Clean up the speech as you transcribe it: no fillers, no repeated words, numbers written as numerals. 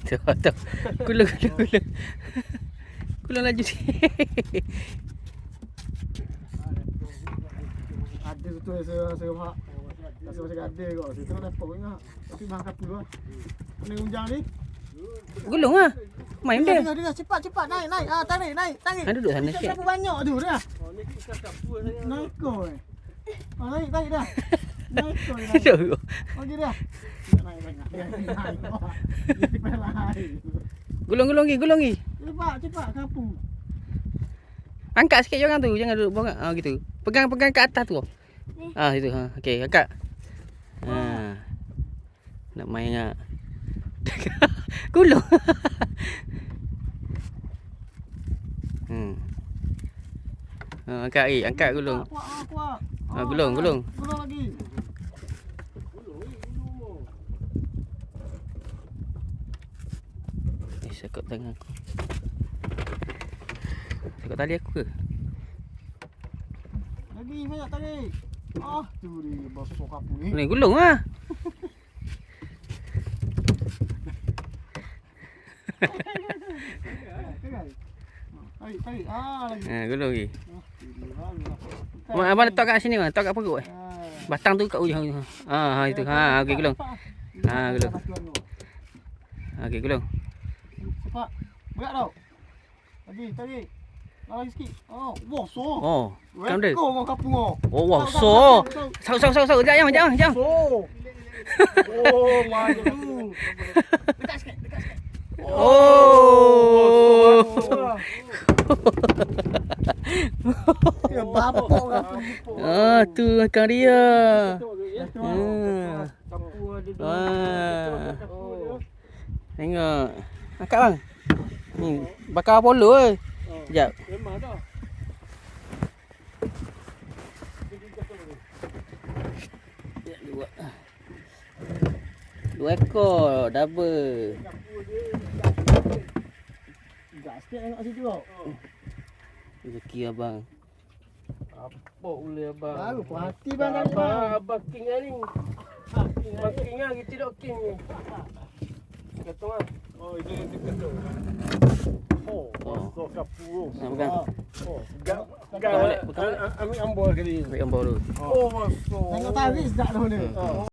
Tu. Gulung. Gulung laju sikit. Ada tu saya hak. Rasa macam ada kot. Situ nak dapat ingat. Tapi bang kapul lah. Ni unjang ni. Gulung ah. Main dia. Dengar cepat naik. Ah tarik. Ada duduk sana sikit. Berapa banyak tu dah. Oh ni ikan kapur saya. Naik kau. Ah naik dah. Naik kau. Aduh. Okey dah. Naik banyak. Naik. Gulung gi. Cepat kapul. Angkat sikit jangan tu. Jangan duduk bawah. Ah gitu. Pegang kat atas tu. Ah itu ha. Okey, angkat. Ha. Nak main ah. Gulung. Angkat gulung. Kuat. Ah gulung. Gulung lagi. Sekut tangan aku. Sekut tali aku ke? Lagi banyak tarik. Ah, tu dia basuh kapul ni. Ni gulung ah. Tarik. Ah, lagi. Gulung lagi. Abang letak kat sini bang, letak kat perut. Batang tu kat ujung. Itu. Okey gulung. Gulung. Okey gulung. Cepat. Berat tau. Tarik. Lagi sikit. Bosor. Oh, kam dia. Kau kapung. Wah, so. Sau. Jangan. So. Maju. Dekat sikit. Oh. Ya bapok kapung. Tu makan dia. Kapur ada tu. Tengok. Angkat bang. Ni bakar polo eh. Sekejap. Memang dah. Dua ekor double. Gas sikit tengok situ tau. Rezeki abang. Apa boleh abang? Baru puas hati bang tadi bang. Abang king ni. Abang king ni, kita dok king ni. Kata ah. Oh, ini tu. So kapur. Pegang. Ambil ambor kali. Ambil ambor dulu. Oh, masuk. Tengok tarik sedap dah ni.